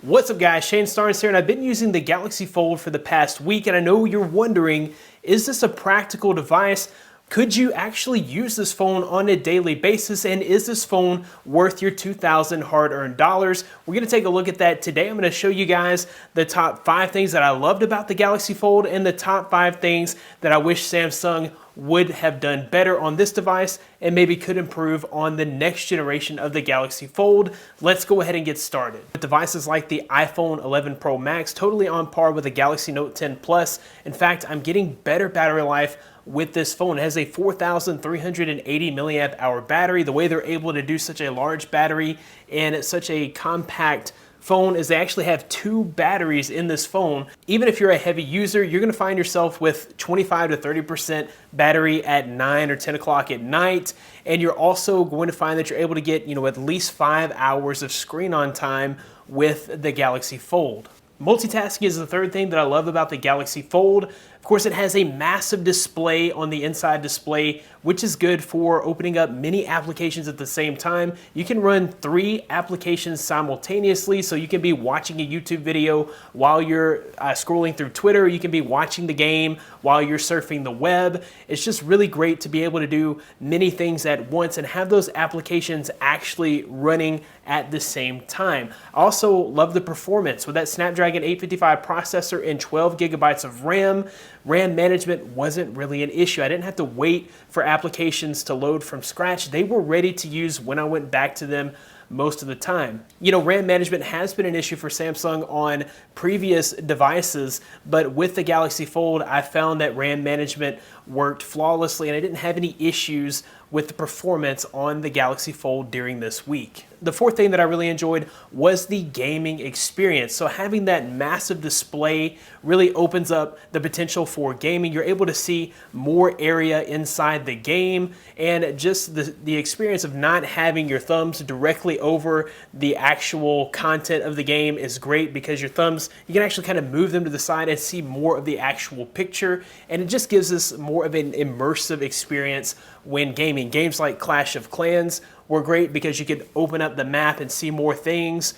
What's up guys, Shane Starnes here, and I've been using the Galaxy Fold for the past week, and I know you're wondering, is this a practical device? Could you actually use this phone on a daily basis, and is this phone worth your $2,000 hard-earned dollars? We're going to take a look at that today. I'm going to show you guys the top 5 things that I loved about the Galaxy Fold and the top 5 things that I wish Samsung would have done better on this device and maybe could improve on the next generation of the Galaxy Fold. Let's go ahead and get started. With devices like the iPhone 11 Pro Max, totally on par with the Galaxy Note 10 Plus. In fact, I'm getting better battery life with this phone. It has a 4,380 milliamp hour battery. The way they're able to do such a large battery and such a compact phone is they actually have 2 batteries in this phone. Even if you're a heavy user, you're gonna find yourself with 25 to 30% battery at 9 or 10 o'clock at night. And you're also going to find that you're able to get, at least 5 hours of screen on time with the Galaxy Fold. Multitasking is the third thing that I love about the Galaxy Fold. Of course, it has a massive display on the inside display, which is good for opening up many applications at the same time. You can run 3 applications simultaneously, so you can be watching a YouTube video while you're scrolling through Twitter. You can be watching the game while you're surfing the web. It's just really great to be able to do many things at once and have those applications actually running at the same time. I also love the performance. With that Snapdragon 855 processor and 12 gigabytes of RAM, RAM management wasn't really an issue. I didn't have to wait for applications to load from scratch. They were ready to use when I went back to them most of the time. RAM management has been an issue for Samsung on previous devices, but with the Galaxy Fold, I found that RAM management worked flawlessly and I didn't have any issues with the performance on the Galaxy Fold during this week. The fourth thing that I really enjoyed was the gaming experience. So having that massive display really opens up the potential for gaming. You're able to see more area inside the game, and just the experience of not having your thumbs directly over the actual content of the game is great, because your thumbs, you can actually kind of move them to the side and see more of the actual picture, and it just gives us more of an immersive experience when gaming. Games like Clash of Clans were great because you could open up the map and see more things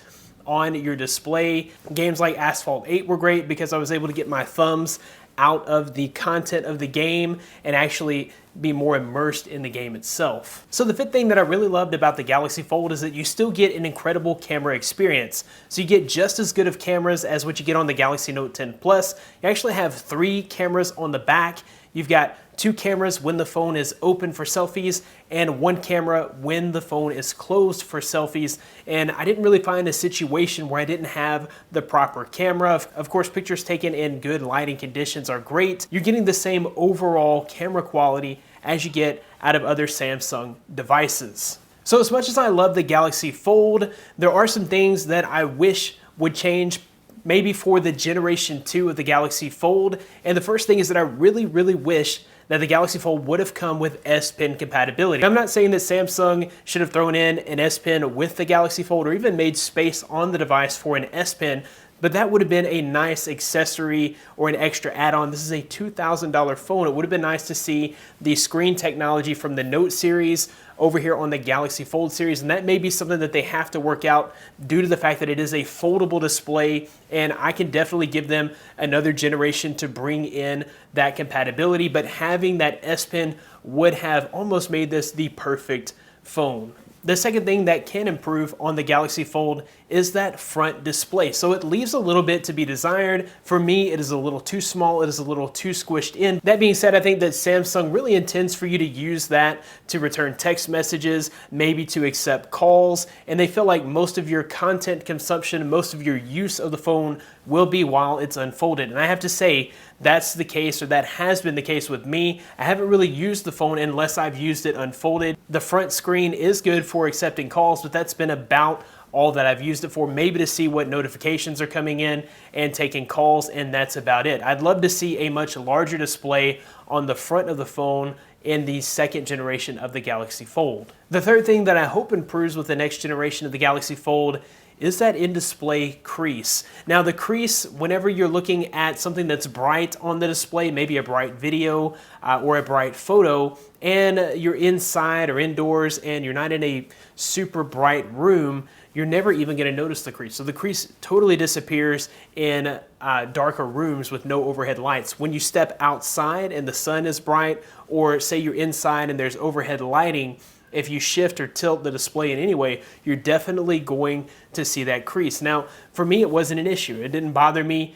on your display. Games like Asphalt 8 were great because I was able to get my thumbs out of the content of the game and actually be more immersed in the game itself. So the fifth thing that I really loved about the Galaxy Fold is that you still get an incredible camera experience. So you get just as good of cameras as what you get on the Galaxy Note 10 Plus. You actually have 3 cameras on the back. You've got 2 cameras when the phone is open for selfies and 1 camera when the phone is closed for selfies. And I didn't really find a situation where I didn't have the proper camera. Of course, pictures taken in good lighting conditions are great. You're getting the same overall camera quality as you get out of other Samsung devices. So as much as I love the Galaxy Fold, there are some things that I wish would change maybe for the Generation 2 of the Galaxy Fold. And the first thing is that I really wish that the Galaxy Fold would have come with S Pen compatibility. I'm not saying that Samsung should have thrown in an S Pen with the Galaxy Fold or even made space on the device for an S Pen, but that would have been a nice accessory or an extra add-on. This is a $2,000 phone. It would have been nice to see the screen technology from the Note series over here on the Galaxy Fold series, and that may be something that they have to work out due to the fact that it is a foldable display, and I can definitely give them another generation to bring in that compatibility, but having that S Pen would have almost made this the perfect phone. The second thing that can improve on the Galaxy Fold is that front display. So it leaves a little bit to be desired. For me, it is a little too small. It is a little too squished in. That being said, I think that Samsung really intends for you to use that to return text messages, maybe to accept calls, and they feel like most of your content consumption, most of your use of the phone will be while it's unfolded. And I have to say, that's the case, or that has been the case with me. I haven't really used the phone unless I've used it unfolded. The front screen is good for accepting calls, but that's been about all that I've used it for, maybe to see what notifications are coming in and taking calls, and that's about it. I'd love to see a much larger display on the front of the phone in the second generation of the Galaxy Fold. The third thing that I hope improves with the next generation of the Galaxy Fold is that in-display crease. Now the crease, whenever you're looking at something that's bright on the display, maybe a bright video or a bright photo, and you're inside or indoors and you're not in a super bright room, you're never even going to notice the crease. So the crease totally disappears in darker rooms with no overhead lights. When you step outside and the sun is bright, or say you're inside and there's overhead lighting, if you shift or tilt the display in any way, you're definitely going to see that crease. Now, for me, it wasn't an issue. It didn't bother me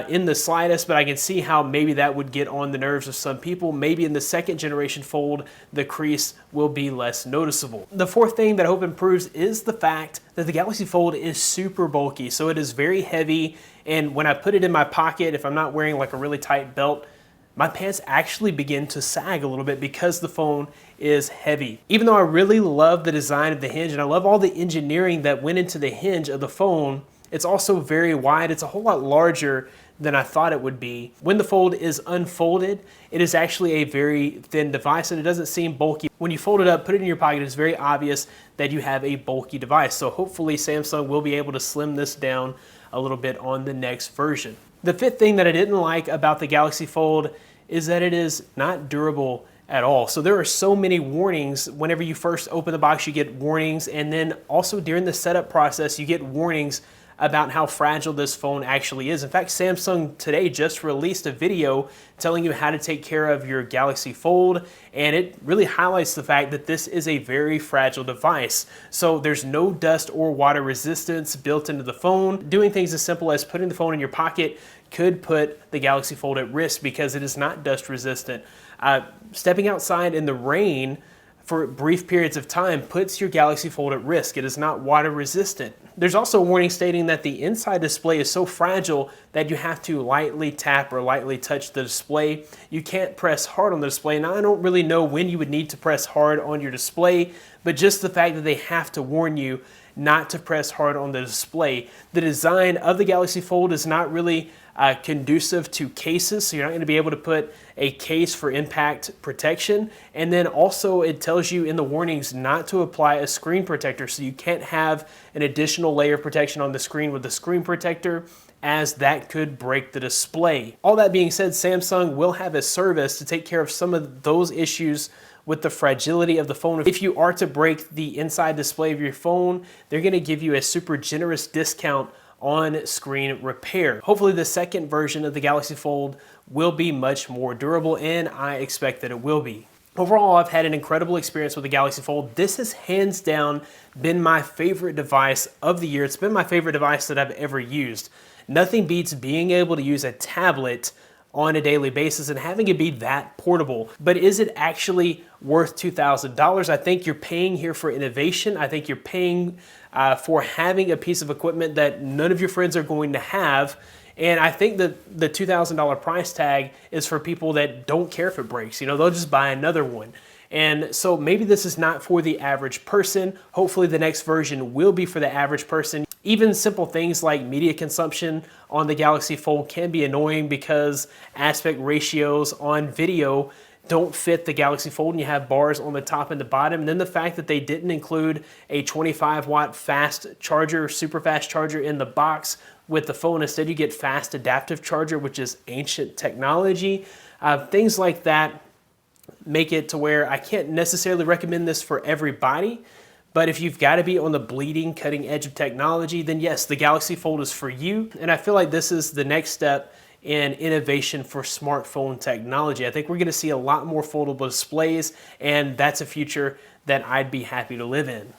in the slightest, but I can see how maybe that would get on the nerves of some people. Maybe in the second generation Fold, the crease will be less noticeable. The fourth thing that I hope improves is the fact that the Galaxy Fold is super bulky. So it is very heavy, and when I put it in my pocket, if I'm not wearing like a really tight belt, my pants actually begin to sag a little bit because the phone is heavy. Even though I really love the design of the hinge and I love all the engineering that went into the hinge of the phone, it's also very wide. It's a whole lot larger than I thought it would be. When the Fold is unfolded, it is actually a very thin device and it doesn't seem bulky. When you fold it up, put it in your pocket, it's very obvious that you have a bulky device. So hopefully Samsung will be able to slim this down a little bit on the next version. The fifth thing that I didn't like about the Galaxy Fold is that it is not durable at all. So there are so many warnings. Whenever you first open the box, you get warnings, and then also during the setup process, you get warnings about how fragile this phone actually is. In fact, Samsung today just released a video telling you how to take care of your Galaxy Fold, and it really highlights the fact that this is a very fragile device. So there's no dust or water resistance built into the phone. Doing things as simple as putting the phone in your pocket could put the Galaxy Fold at risk because it is not dust resistant. Stepping outside in the rain for brief periods of time puts your Galaxy Fold at risk. It is not water resistant. There's also a warning stating that the inside display is so fragile that you have to lightly tap or lightly touch the display. You can't press hard on the display. Now, I don't really know when you would need to press hard on your display, but just the fact that they have to warn you not to press hard on the display. The design of the Galaxy Fold is not really conducive to cases, so you're not going to be able to put a case for impact protection. And then also it tells you in the warnings not to apply a screen protector, so you can't have an additional layer of protection on the screen with the screen protector, as that could break the display. All that being said, Samsung will have a service to take care of some of those issues with the fragility of the phone. If you are to break the inside display of your phone, they're going to give you a super generous discount on screen repair. Hopefully the second version of the Galaxy Fold will be much more durable, and I expect that it will be. Overall, I've had an incredible experience with the Galaxy Fold. This has hands down been my favorite device of the year. It's been my favorite device that I've ever used. Nothing beats being able to use a tablet on a daily basis and having it be that portable. But is it actually worth $2,000? I think you're paying here for innovation. I think you're paying for having a piece of equipment that none of your friends are going to have. And I think that the $2,000 price tag is for people that don't care if it breaks. You know, they'll just buy another one. And so maybe this is not for the average person. Hopefully the next version will be for the average person. Even simple things like media consumption on the Galaxy Fold can be annoying because aspect ratios on video don't fit the Galaxy Fold and you have bars on the top and the bottom. And then the fact that they didn't include a 25-watt fast charger, super fast charger in the box with the phone. Instead, you get fast adaptive charger, which is ancient technology. Things like that make it to where I can't necessarily recommend this for everybody. But if you've got to be on the bleeding cutting edge of technology, then yes, the Galaxy Fold is for you. And I feel like this is the next step in innovation for smartphone technology. I think we're going to see a lot more foldable displays, and that's a future that I'd be happy to live in.